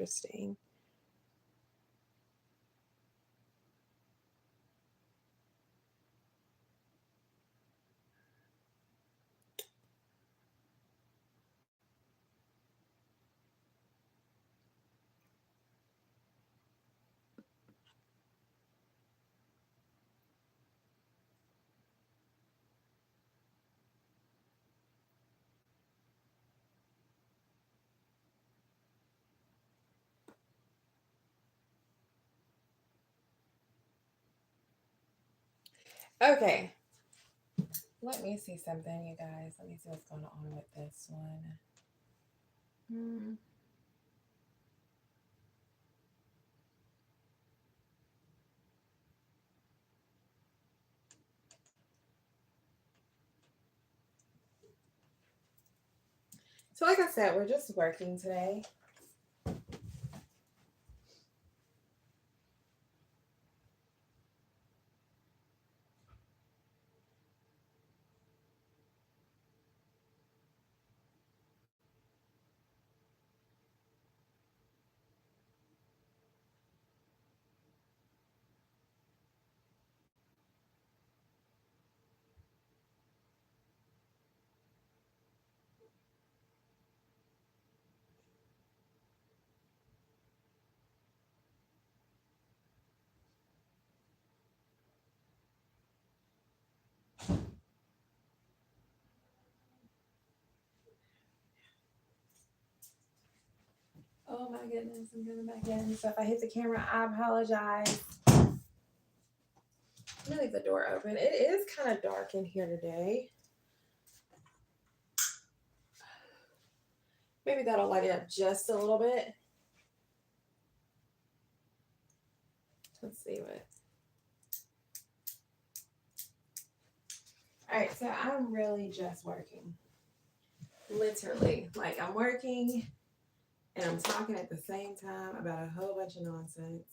interesting. Okay, let me see something, you guys. Let me see what's going on with this one. Hmm. So, like I said, we're just working today. Oh my goodness, I'm coming back in. So, if I hit the camera, I apologize. Let me leave the door open. It is kind of dark in here today. Maybe that'll light it up just a little bit. Let's see what. All right, so I'm really just working. Literally, like I'm working and I'm talking at the same time about a whole bunch of nonsense.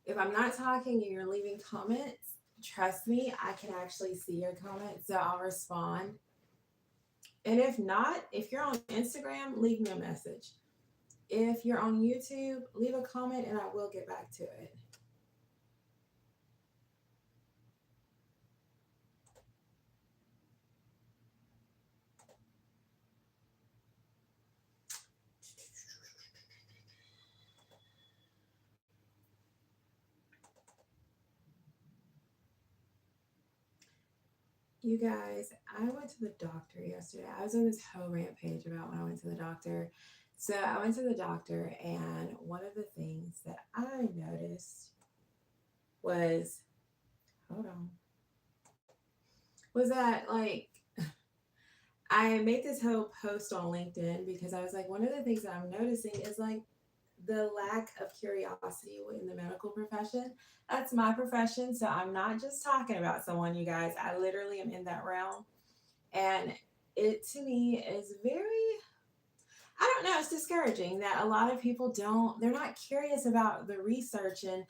If I'm not talking and you're leaving comments, trust me, I can actually see your comments, so I'll respond. And if not, if you're on Instagram, leave me a message. If you're on YouTube, leave a comment and I will get back to it. You guys, I went to the doctor yesterday. I was on this whole rant page about when I went to the doctor. So I went to the doctor, and one of the things that I noticed was, hold on, was that like I made this whole post on LinkedIn because I was like, one of the things that I'm noticing is like the lack of curiosity in the medical profession. That's my profession. So I'm not just talking about someone, you guys. I literally am in that realm. And it to me is very, I don't know, it's discouraging that a lot of people they're not curious about the research and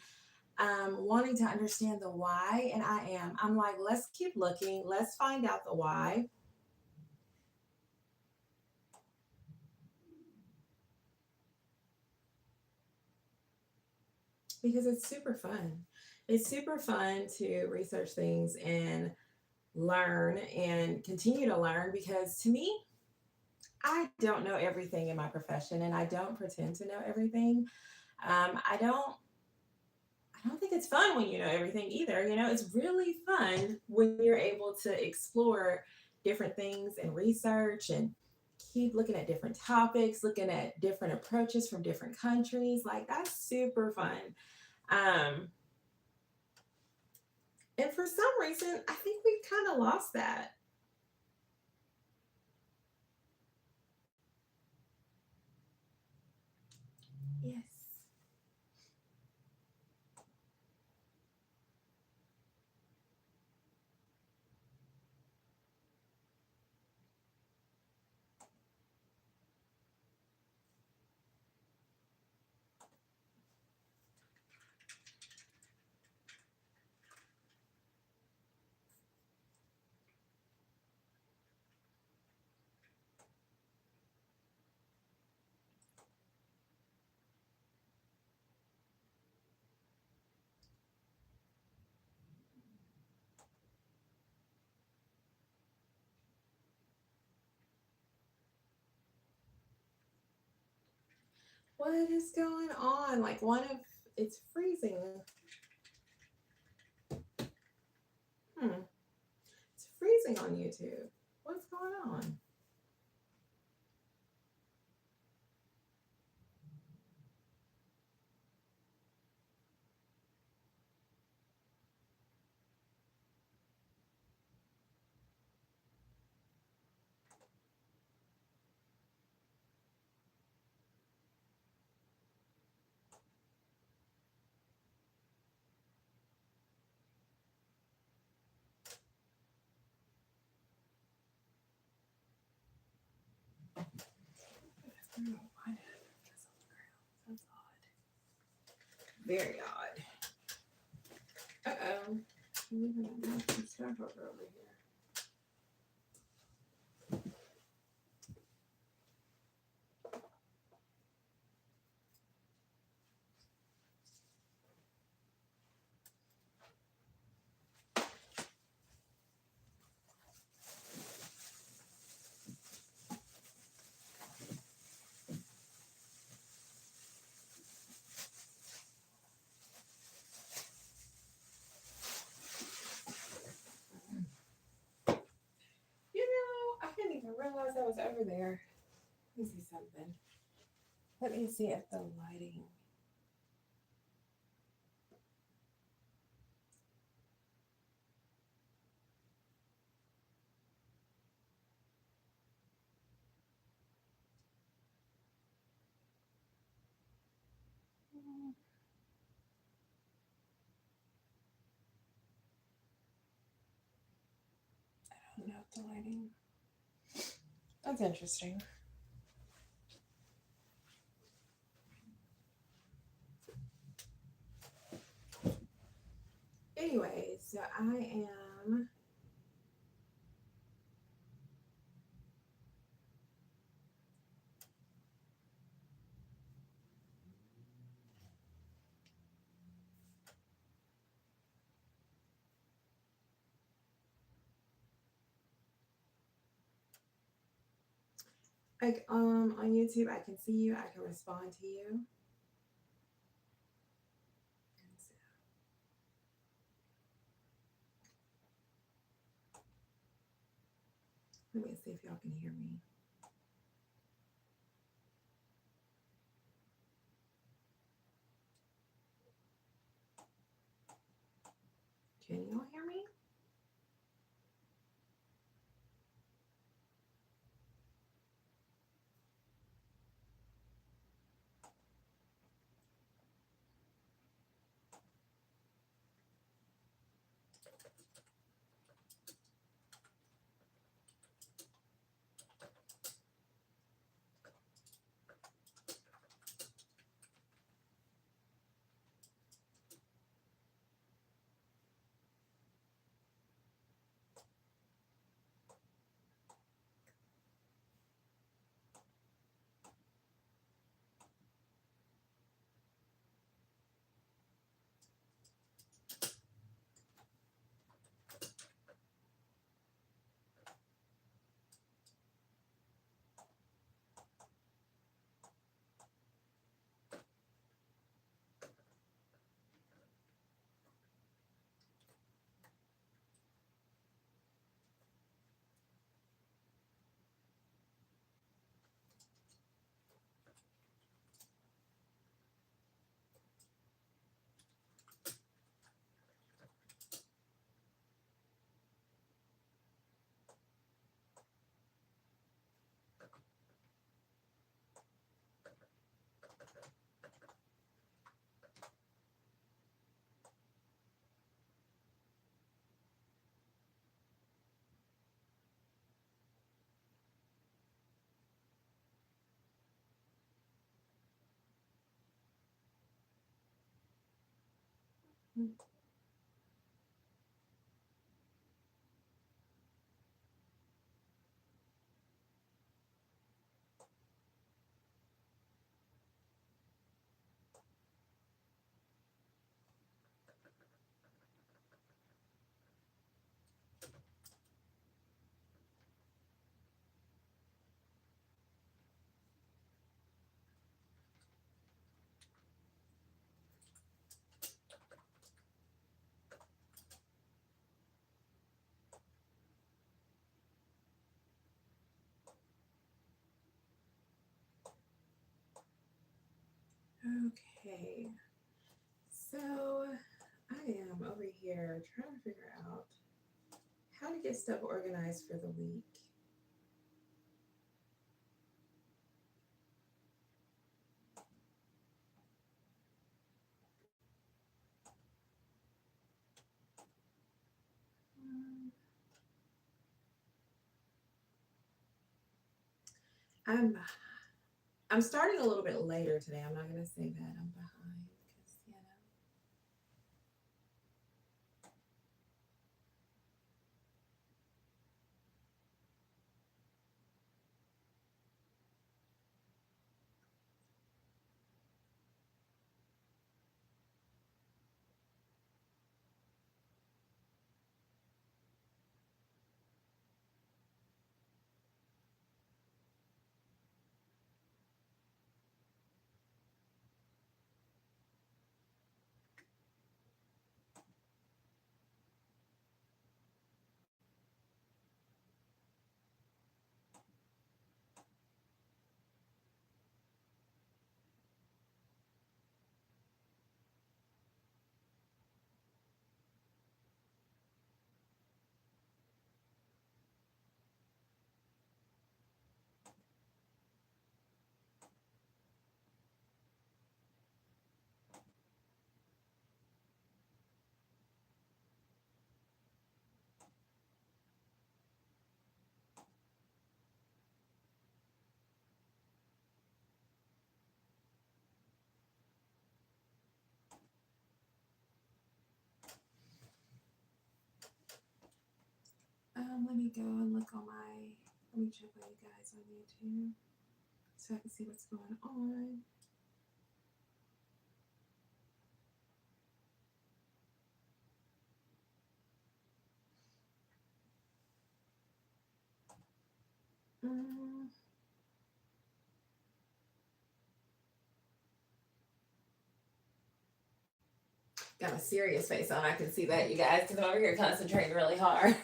wanting to understand the why. And I am. I'm like, let's keep looking. Let's find out the why. Because it's super fun. It's super fun to research things and learn and continue to learn because to me, I don't know everything in my profession and I don't pretend to know everything. I don't think it's fun when you know everything either. You know, it's really fun when you're able to explore different things and research and keep looking at different topics, looking at different approaches from different countries. Like that's super fun. Um, and for some reason, I think we kind of lost that. Yes. What is going on? Like it's freezing. It's freezing on YouTube. What's going on? I don't know why did I put this on the ground? That's odd. Very odd. Uh-oh. I'm leaving that nasty stuff over here. I didn't even realize that was over there. Let me see something. Let me see if the lighting. I don't know if the lighting. That's interesting. Anyway, so I am. Like on YouTube, I can see you. I can respond to you. Let me see if y'all can hear me. Can y'all hear me? Okay, so I am over here trying to figure out how to get stuff organized for the week. Mm, I'm I'm starting a little bit later today. I'm not gonna say that I'm behind because let me go and look on my. Let me check on you guys on YouTube so I can see what's going on. Mm, got a serious face on. I can see that, you guys, because I'm over here concentrating really hard.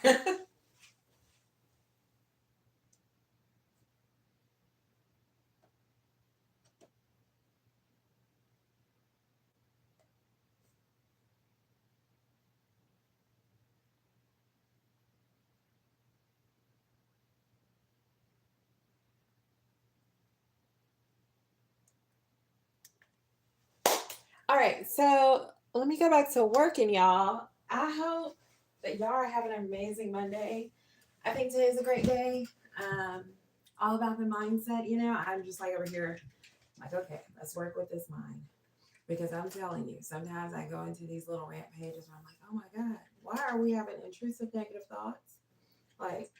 All right, so let me go back to working, y'all. I hope that y'all are having an amazing Monday. I think today is a great day. Um, all about the mindset, I'm just like over here, like, okay, let's work with this mind. Because I'm telling you, sometimes I go into these little rant pages where I'm like, oh my God, why are we having intrusive negative thoughts? Like,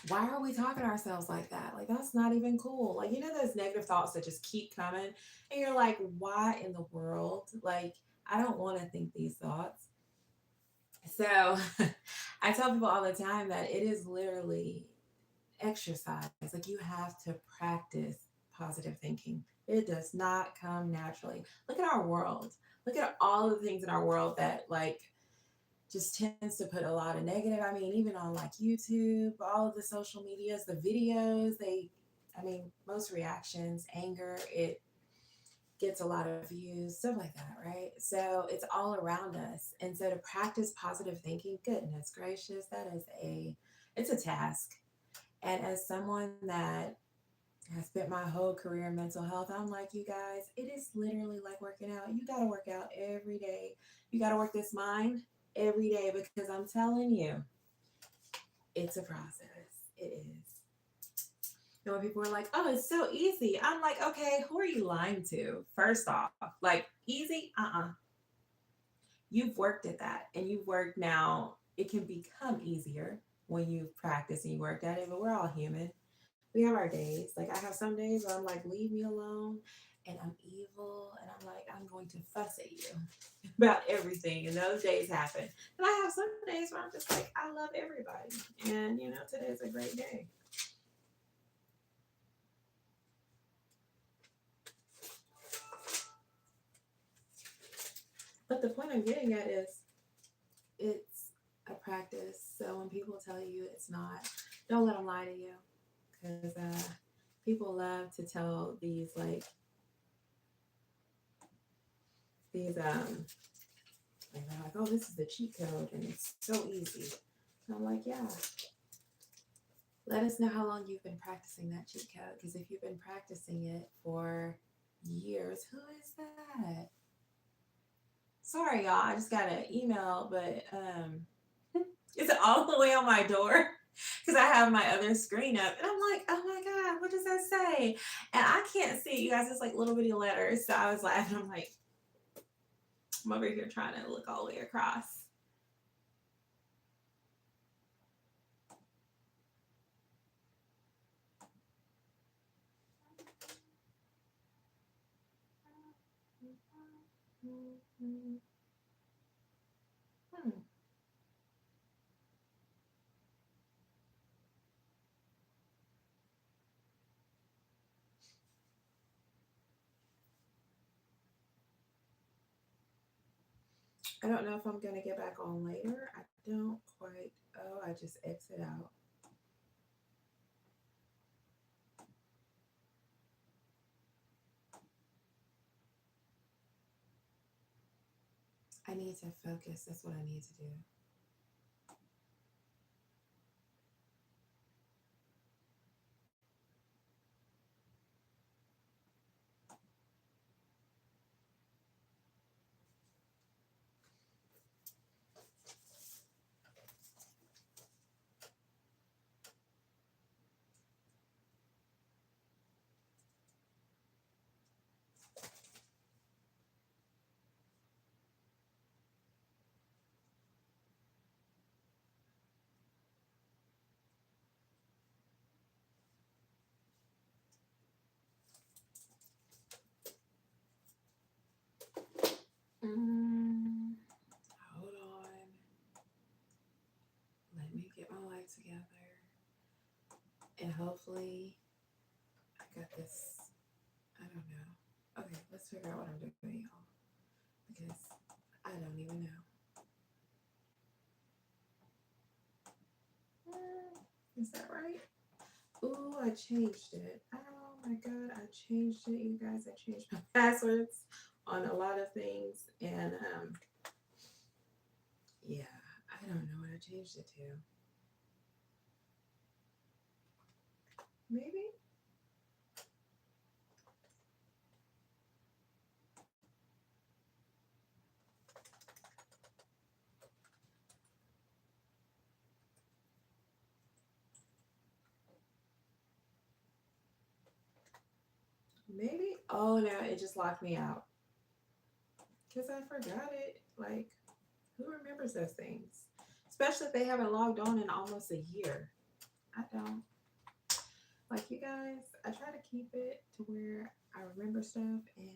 why are we talking to ourselves like that? Like, that's not even cool. Like, those negative thoughts that just keep coming. And you're like, why in the world? Like, I don't want to think these thoughts. So I tell people all the time that it is literally exercise. Like, you have to practice positive thinking. It does not come naturally. Look at our world. Look at all the things in our world that, like, just tends to put a lot of negative. I mean, even on like YouTube, all of the social medias, the videos, most reactions, anger, it gets a lot of views, stuff like that, right? So it's all around us. And so to practice positive thinking, goodness gracious, it's a task. And as someone that has spent my whole career in mental health, I'm like, you guys, it is literally like working out. You got to work out every day. You got to work this mind every day because I'm telling you, it's a process. It is. And when people are like, oh, it's so easy, I'm like, okay, who are you lying to? First off, like, easy? You've worked at that and you've worked now. It can become easier when you've practiced and you worked at it, but we're all human. We have our days. Like, I have some days where I'm like, leave me alone, and I'm evil, and I'm like, I'm going to fuss at you about everything. And those days happen. And I have some days where I'm just like, I love everybody. And today's a great day. But the point I'm getting at is it's a practice. So when people tell you it's not, don't let them lie to you. Because People love to tell these like they're like, oh, this is the cheat code and it's so easy. And I'm like, yeah. Let us know how long you've been practicing that cheat code. Because if you've been practicing it for years, who is that? Sorry, y'all. I just got an email, but it's all the way on my door because I have my other screen up. And I'm like, oh my God, what does that say? And I can't see it, you guys. It's like little bitty letters. So I was laughing. I'm like, I'm over here trying to look all the way across. Hmm. I don't know if I'm going to get back on later. I don't quite. Oh, I just exit out. I need to focus. That's what I need to do. Mm, hold on. Let me get my life together. And hopefully, I got this. I don't know. Okay, let's figure out what I'm doing, y'all. Because I don't even know. Is that right? Ooh, I changed it. Oh my God, I changed it, you guys. I changed my passwords on a lot of things. And yeah, I don't know what I changed it to. Maybe? Maybe? Oh no, it just locked me out. Because I forgot it. Like, who remembers those things? Especially if they haven't logged on in almost a year. I don't. Like, you guys, I try to keep it to where I remember stuff and.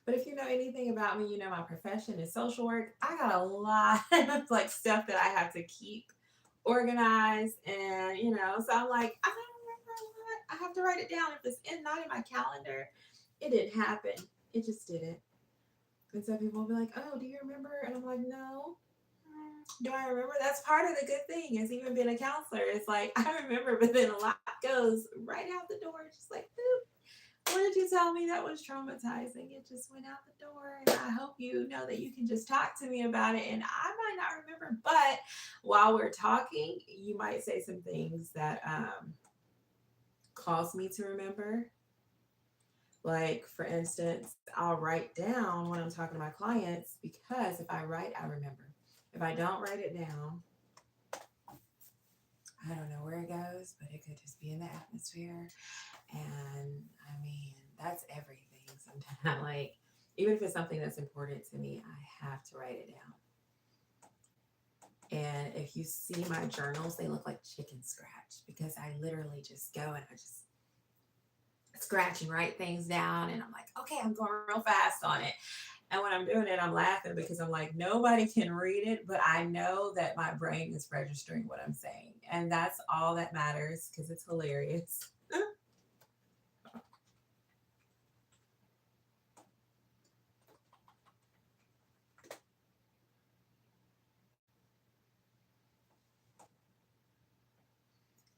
But if you know anything about me, you know my profession is social work. I got a lot of like stuff that I have to keep organized, and so I'm like, I don't remember what. I have to write it down. If it's not in my calendar, it didn't happen. It just didn't. And so people will be like, "Oh, do you remember?" And I'm like, "No." Do I remember? That's part of the good thing is even being a counselor. It's like I remember, but then a lot goes right out the door. Just like, boop. What did you tell me that was traumatizing? It just went out the door. And I hope you know that you can just talk to me about it. And I might not remember, but while we're talking, you might say some things that cause me to remember. Like, for instance, I'll write down when I'm talking to my clients because if I write, I remember. If I don't write it down, I don't know where it goes, but it could just be in the atmosphere. And I mean, that's everything sometimes. Like, even if it's something that's important to me, I have to write it down. And if you see my journals, they look like chicken scratch because I literally just go and I just scratch and write things down. And I'm like, okay, I'm going real fast on it. And when I'm doing it, I'm laughing because I'm like, nobody can read it, but I know that my brain is registering what I'm saying. And that's all that matters because it's hilarious.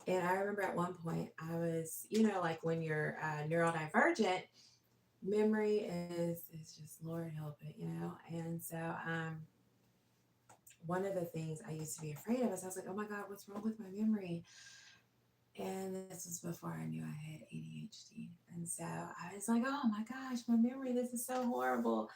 And I remember at one point I was, like when you're neurodivergent, memory is just Lord help it, And so one of the things I used to be afraid of is I was like, oh my God, what's wrong with my memory? And this was before I knew I had ADHD. And so I was like, oh my gosh, my memory, this is so horrible.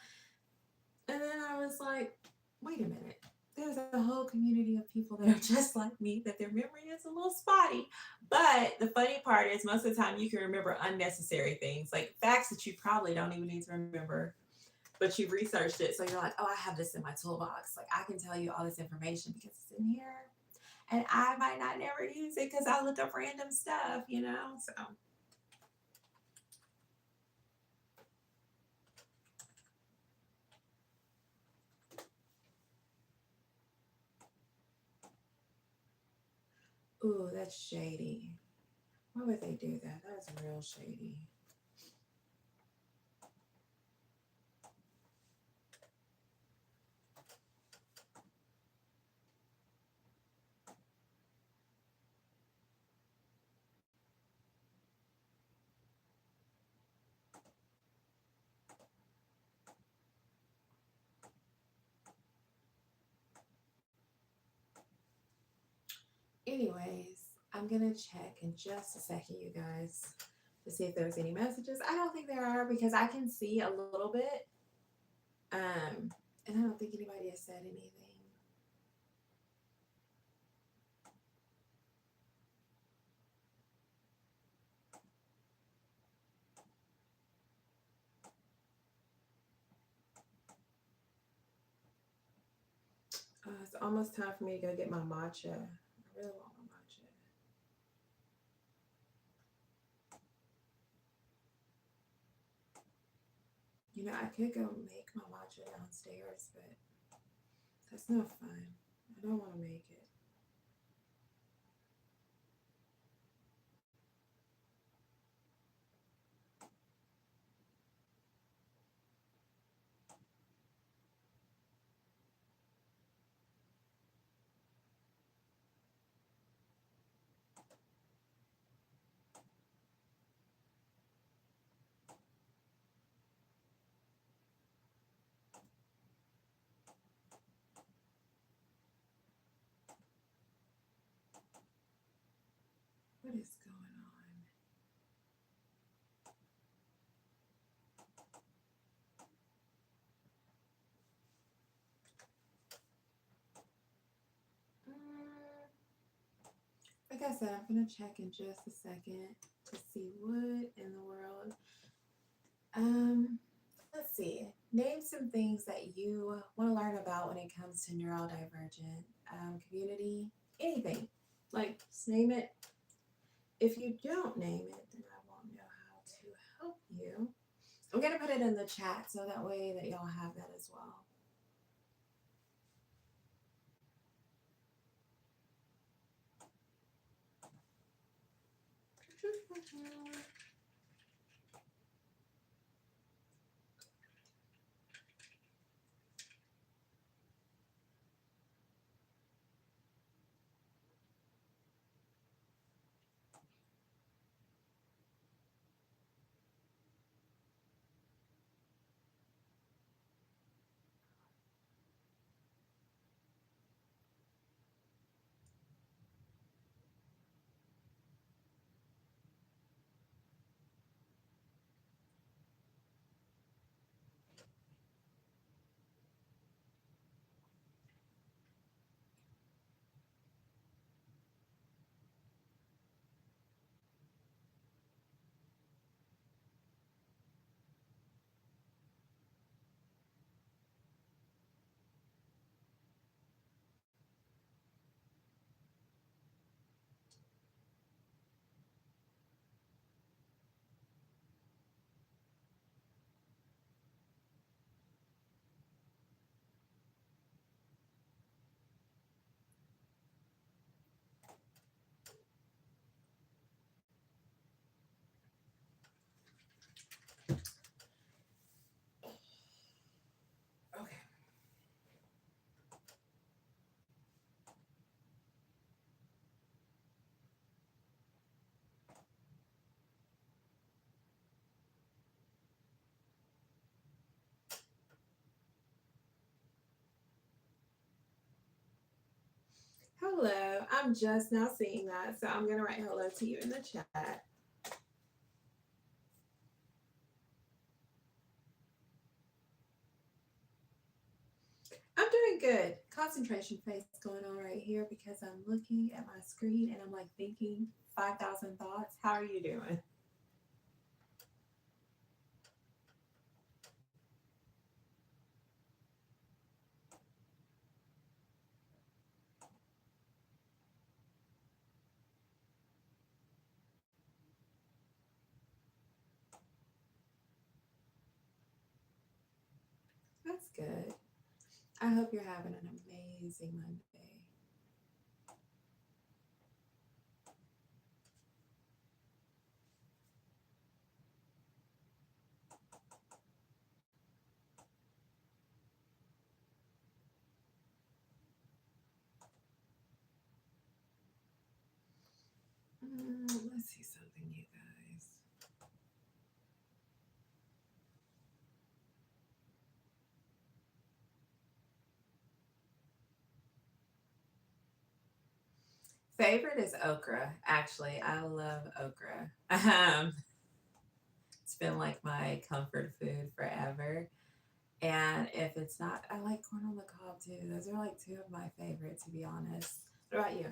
And then I was like, wait a minute. There's a whole community of people that are just like me, that their memory is a little spotty. But the funny part is, most of the time, you can remember unnecessary things, like facts that you probably don't even need to remember, but you've researched it. So you're like, oh, I have this in my toolbox. Like, I can tell you all this information because it's in here. And I might not never use it because I look up random stuff. So, ooh, that's shady. Why would they do that? That's real shady. Anyways, I'm gonna check in just a second, you guys, to see if there's any messages. I don't think there are because I can see a little bit. And I don't think anybody has said anything. It's almost time for me to go get my matcha. I really want my matcha. I could go make my matcha downstairs, but that's no fun. I don't want to make it. What is going on? Like I said, I'm gonna check in just a second to see what in the world. Um, let's see. Name some things that you want to learn about when it comes to neurodivergent community. Anything. Like, just name it. If you don't name it, then I won't know how to help you. I'm gonna put it in the chat so that way that y'all have that as well. Hello. I'm just now seeing that, so I'm going to write hello to you in the chat. I'm doing good. Concentration face going on right here because I'm looking at my screen and I'm like thinking 5,000 thoughts. How are you doing? That's good. I hope you're having an amazing Monday. Let's see something, you guys. Favorite is okra. Actually, I love okra. It's been like my comfort food forever. And if it's not, I like corn on the cob too. Those are like two of my favorites, to be honest. What about you?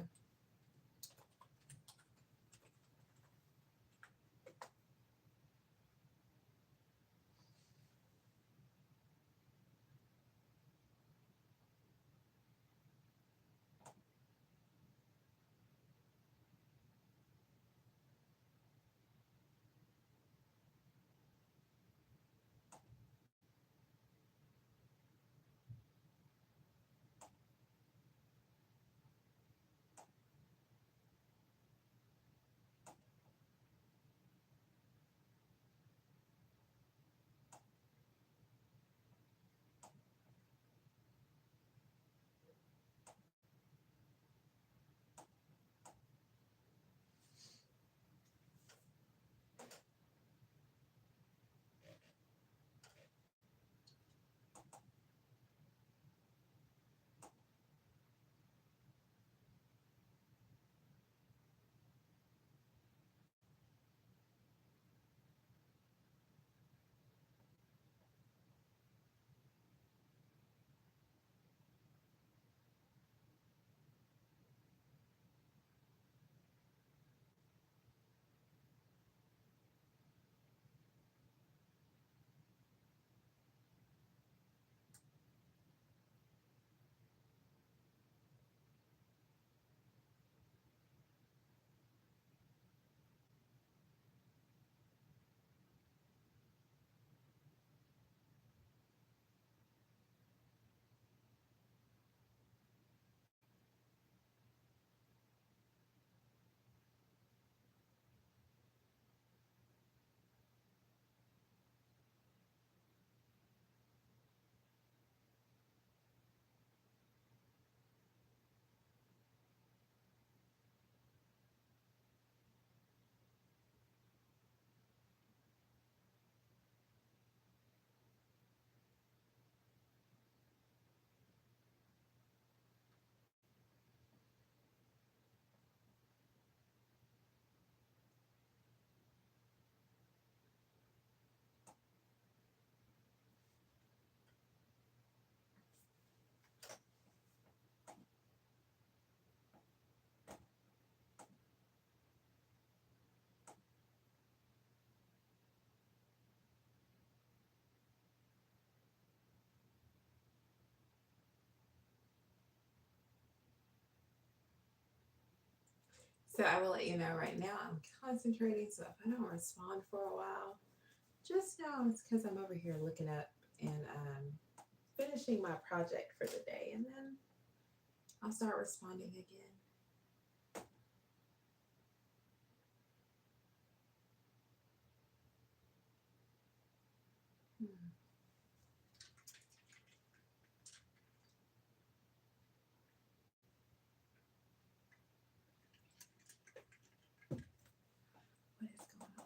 So I will let you know right now I'm concentrating. So if I don't respond for a while, just know it's because I'm over here looking up and finishing my project for the day. And then I'll start responding again. Hmm. What is going on?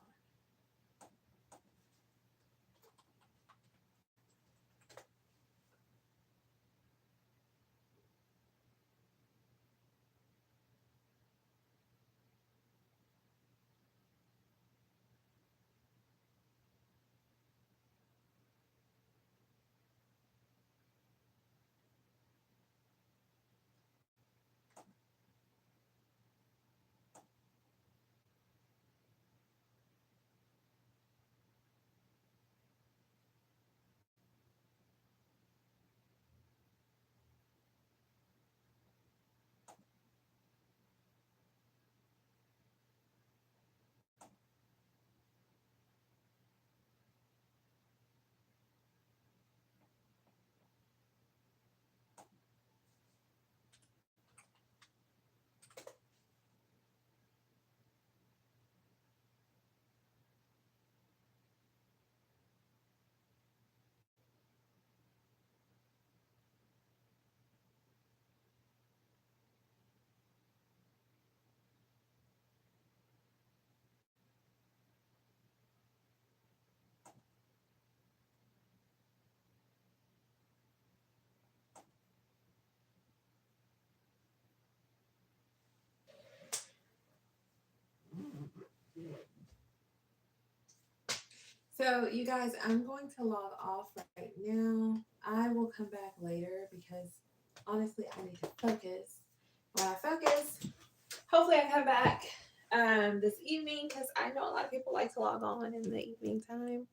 So, you guys, I'm going to log off right now. I will come back later because honestly, I need to focus. When I focus, hopefully, I come back this evening because I know a lot of people like to log on in the evening time.